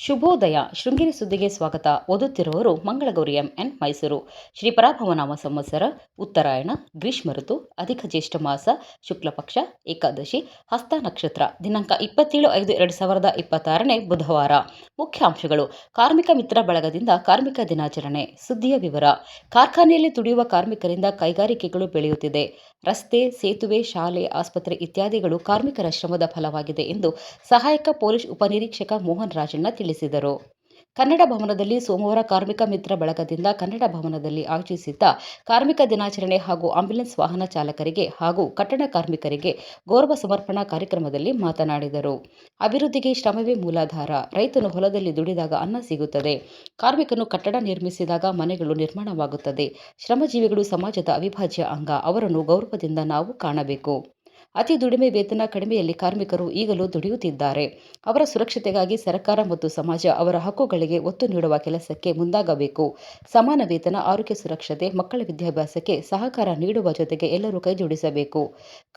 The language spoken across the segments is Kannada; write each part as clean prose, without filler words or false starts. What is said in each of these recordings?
ಶುಭೋದಯ. ಶೃಂಗೇರಿ ಸುದ್ದಿಗೆ ಸ್ವಾಗತ. ಓದುತ್ತಿರುವವರು ಮಂಗಳಗೌರಿ ಎನ್ ಮೈಸೂರು. ಶ್ರೀ ಪರಾಭವನಾಮ ಸಂವತ್ಸರ, ಉತ್ತರಾಯಣ, ಗ್ರೀಷ್ಮ ಋತು, ಅಧಿಕ ಜ್ಯೇಷ್ಠ ಮಾಸ, ಶುಕ್ಲಪಕ್ಷ, ಏಕಾದಶಿ, ಹಸ್ತ ನಕ್ಷತ್ರ. ದಿನಾಂಕ 27/5/2026 ಬುಧವಾರ. ಮುಖ್ಯಾಂಶಗಳು. ಕಾರ್ಮಿಕ ಮಿತ್ರ ಬಳಗದಿಂದ ಕಾರ್ಮಿಕ ದಿನಾಚರಣೆ. ಸುದ್ದಿಯ ವಿವರ. ಕಾರ್ಖಾನೆಯಲ್ಲಿ ದುಡಿಯುವ ಕಾರ್ಮಿಕರಿಂದ ಕೈಗಾರಿಕೆಗಳು ಬೆಳೆಯುತ್ತಿದೆ. ರಸ್ತೆ, ಸೇತುವೆ, ಶಾಲೆ, ಆಸ್ಪತ್ರೆ ಇತ್ಯಾದಿಗಳು ಕಾರ್ಮಿಕರ ಶ್ರಮದ ಫಲವಾಗಿದೆ ಎಂದು ಸಹಾಯಕ ಪೊಲೀಸ್ ಉಪನಿರೀಕ್ಷಕ ಮೋಹನ್ ರಾಜಣ್ಣ ತಿಳಿಸಿದರು. ಕನ್ನಡ ಭವನದಲ್ಲಿ ಸೋಮವಾರ ಕಾರ್ಮಿಕ ಮಿತ್ರ ಬಳಗದಿಂದ ಕನ್ನಡ ಭವನದಲ್ಲಿ ಆಯೋಜಿಸಿದ್ದ ಕಾರ್ಮಿಕ ದಿನಾಚರಣೆ ಹಾಗೂ ಆಂಬ್ಯುಲೆನ್ಸ್ ವಾಹನ ಚಾಲಕರಿಗೆ ಹಾಗೂ ಕಟ್ಟಡ ಕಾರ್ಮಿಕರಿಗೆ ಗೌರವ ಸಮರ್ಪಣಾ ಕಾರ್ಯಕ್ರಮದಲ್ಲಿ ಮಾತನಾಡಿದರು. ಅಭಿವೃದ್ಧಿಗೆ ಶ್ರಮವೇ ಮೂಲಾಧಾರ. ರೈತನು ಹೊಲದಲ್ಲಿ ದುಡಿದಾಗ ಅನ್ನ ಸಿಗುತ್ತದೆ. ಕಾರ್ಮಿಕನು ಕಟ್ಟಡ ನಿರ್ಮಿಸಿದಾಗ ಮನೆಗಳು ನಿರ್ಮಾಣವಾಗುತ್ತದೆ. ಶ್ರಮಜೀವಿಗಳು ಸಮಾಜದ ಅವಿಭಾಜ್ಯ ಅಂಗ. ಅವರನ್ನು ಗೌರವದಿಂದ ನಾವು ಕಾಣಬೇಕು. ಅತಿ ದುಡಿಮೆ ವೇತನ ಕಡಿಮೆಯಲ್ಲಿ ಕಾರ್ಮಿಕರು ಈಗಲೂ ದುಡಿಯುತ್ತಿದ್ದಾರೆ. ಅವರ ಸುರಕ್ಷತೆಗಾಗಿ ಸರ್ಕಾರ ಮತ್ತು ಸಮಾಜ ಅವರ ಹಕ್ಕುಗಳಿಗೆ ಒತ್ತು ನೀಡುವ ಕೆಲಸಕ್ಕೆ ಮುಂದಾಗಬೇಕು. ಸಮಾನ ವೇತನ, ಆರೋಗ್ಯ ಸುರಕ್ಷತೆ, ಮಕ್ಕಳ ವಿದ್ಯಾಭ್ಯಾಸಕ್ಕೆ ಸಹಕಾರ ನೀಡುವ ಜೊತೆಗೆ ಎಲ್ಲರೂ ಕೈಜೋಡಿಸಬೇಕು.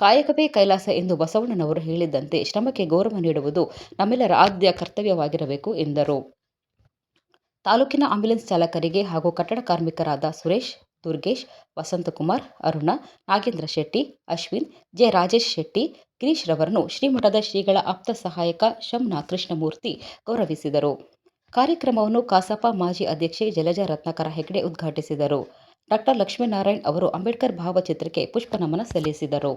ಕಾಯಕವೇ ಕೈಲಾಸ ಎಂದು ಬಸವಣ್ಣನವರು ಹೇಳಿದಂತೆ ಶ್ರಮಕ್ಕೆ ಗೌರವ ನೀಡುವುದು ನಮ್ಮೆಲ್ಲರ ಆದ್ಯ ಕರ್ತವ್ಯವಾಗಿರಬೇಕು ಎಂದರು. ತಾಲೂಕಿನ ಆಂಬ್ಯುಲೆನ್ಸ್ ಚಾಲಕರಿಗೆ ಹಾಗೂ ಕಟ್ಟಡ ಕಾರ್ಮಿಕರಾದ ಸುರೇಶ್, ದುರ್ಗೇಶ್, ವಸಂತಕುಮಾರ್, ಅರುಣ, ನಾಗೇಂದ್ರ ಶೆಟ್ಟಿ, ಅಶ್ವಿನ್, ಜೆ. ರಾಜೇಶ್ ಶೆಟ್ಟಿ, ಗಿರೀಶ್ ರವರನ್ನು ಶ್ರೀಮಠದ ಶ್ರೀಗಳ ಆಪ್ತ ಸಹಾಯಕ ಶಂನ ಕೃಷ್ಣಮೂರ್ತಿ ಗೌರವಿಸಿದರು. ಕಾರ್ಯಕ್ರಮವನ್ನು ಕಸಾಪ ಮಾಜಿ ಅಧ್ಯಕ್ಷೆ ಜಲಜಾ ರತ್ನಾಕರ ಹೆಗ್ಡೆ ಉದ್ಘಾಟಿಸಿದರು. ಡಾ. ಲಕ್ಷ್ಮೀನಾರಾಯಣ್ ಅವರು ಅಂಬೇಡ್ಕರ್ ಭಾವಚಿತ್ರಕ್ಕೆ ಪುಷ್ಪನಮನ ಸಲ್ಲಿಸಿದರು.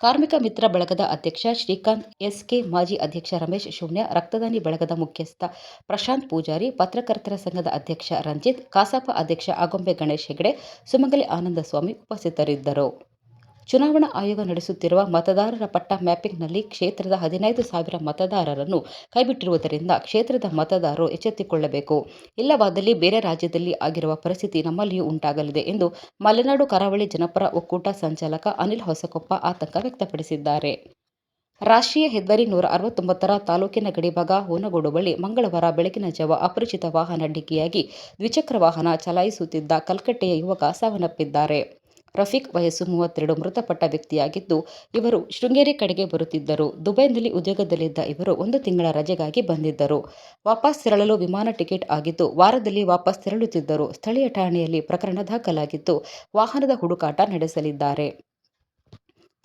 ಕಾರ್ಮಿಕ ಮಿತ್ರ ಬಳಗದ ಅಧ್ಯಕ್ಷ ಶ್ರೀಕಾಂತ್ ಎಸ್. ಕೆ, ಮಾಜಿ ಅಧ್ಯಕ್ಷ ರಮೇಶ್ ಶೂನ್ಯ, ರಕ್ತದಾನಿ ಬಳಗದ ಮುಖ್ಯಸ್ಥ ಪ್ರಶಾಂತ್ ಪೂಜಾರಿ, ಪತ್ರಕರ್ತರ ಸಂಘದ ಅಧ್ಯಕ್ಷ ರಂಜಿತ್, ಕಸಾಪ ಅಧ್ಯಕ್ಷ ಆಗೊಂಬೆ ಗಣೇಶ್ ಹೆಗ್ಡೆ, ಸುಮಂಗಲಿ ಆನಂದಸ್ವಾಮಿ ಉಪಸ್ಥಿತರಿದ್ದರು. ಚುನಾವಣಾ ಆಯೋಗ ನಡೆಸುತ್ತಿರುವ ಮತದಾರರ ಪಟ್ಟ ಮ್ಯಾಪಿಂಗ್ನಲ್ಲಿ ಕ್ಷೇತ್ರದ 15,000 ಮತದಾರರನ್ನು ಕೈಬಿಟ್ಟಿರುವುದರಿಂದ ಕ್ಷೇತ್ರದ ಮತದಾರರು ಎಚ್ಚೆತ್ತುಕೊಳ್ಳಬೇಕು. ಇಲ್ಲವಾದಲ್ಲಿ ಬೇರೆ ರಾಜ್ಯದಲ್ಲಿ ಆಗಿರುವ ಪರಿಸ್ಥಿತಿ ನಮ್ಮಲ್ಲಿಯೂ ಉಂಟಾಗಲಿದೆ ಎಂದು ಮಲೆನಾಡು ಕರಾವಳಿ ಜನಪರ ಒಕ್ಕೂಟ ಸಂಚಾಲಕ ಅನಿಲ್ ಹೊಸಕೊಪ್ಪ ಆತಂಕ ವ್ಯಕ್ತಪಡಿಸಿದ್ದಾರೆ. ರಾಷ್ಟ್ರೀಯ ಹೆದ್ದಾರಿ 169ರ ತಾಲೂಕಿನ ಗಡಿಭಾಗ ಹೋನಗೋಡು ಬಳಿ ಮಂಗಳವಾರ ಬೆಳಗಿನ ಜಾವ ಅಪರಿಚಿತ ವಾಹನ ಡಿಕ್ಕಿಯಾಗಿ ದ್ವಿಚಕ್ರ ವಾಹನ ಚಲಾಯಿಸುತ್ತಿದ್ದ ಕಲ್ಕಟ್ಟೆಯ ಯುವಕ ಸಾವನ್ನಪ್ಪಿದ್ದಾರೆ. ರಫೀಕ್ ವಯಸ್ಸು 32 ಮೃತಪಟ್ಟ ವ್ಯಕ್ತಿಯಾಗಿದ್ದು, ಇವರು ಶೃಂಗೇರಿ ಕಡೆಗೆ ಬರುತ್ತಿದ್ದರು. ದುಬೈನಲ್ಲಿ ಉದ್ಯೋಗದಲ್ಲಿದ್ದ ಇವರು 1 ತಿಂಗಳ ರಜೆಗಾಗಿ ಬಂದಿದ್ದರು. ವಾಪಸ್ ತೆರಳಲು ವಿಮಾನ ಟಿಕೆಟ್ ಆಗಿದ್ದು, ವಾರದಲ್ಲಿ ವಾಪಸ್ ತೆರಳುತ್ತಿದ್ದರು. ಸ್ಥಳೀಯ ಠಾಣೆಯಲ್ಲಿ ಪ್ರಕರಣ ದಾಖಲಾಗಿದ್ದು, ವಾಹನದ ಹುಡುಕಾಟ ನಡೆಸಲಿದ್ದಾರೆ.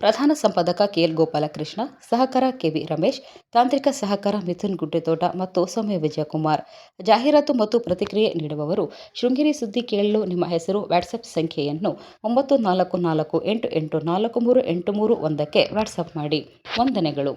ಪ್ರಧಾನ ಸಂಪಾದಕ ಕೆಎಲ್ ಗೋಪಾಲಕೃಷ್ಣ, ಸಹಕಾರ ಕೆವಿ ರಮೇಶ್, ತಾಂತ್ರಿಕ ಸಹಕಾರ ಮಿಥುನ್ ಗುಡ್ಡೆತೋಟ ಮತ್ತು ಸೌಮ್ಯ ವಿಜಯಕುಮಾರ್. ಜಾಹೀರಾತು ಮತ್ತು ಪ್ರತಿಕ್ರಿಯೆ ನೀಡುವವರು. ಶೃಂಗೇರಿ ಸುದ್ದಿ ಕೇಳಲು ನಿಮ್ಮ ಹೆಸರು, ವಾಟ್ಸ್ಆಪ್ ಸಂಖ್ಯೆಯನ್ನು 9448843831ಕ್ಕೆ ವಾಟ್ಸ್ಆಪ್ ಮಾಡಿ. ವಂದನೆಗಳು.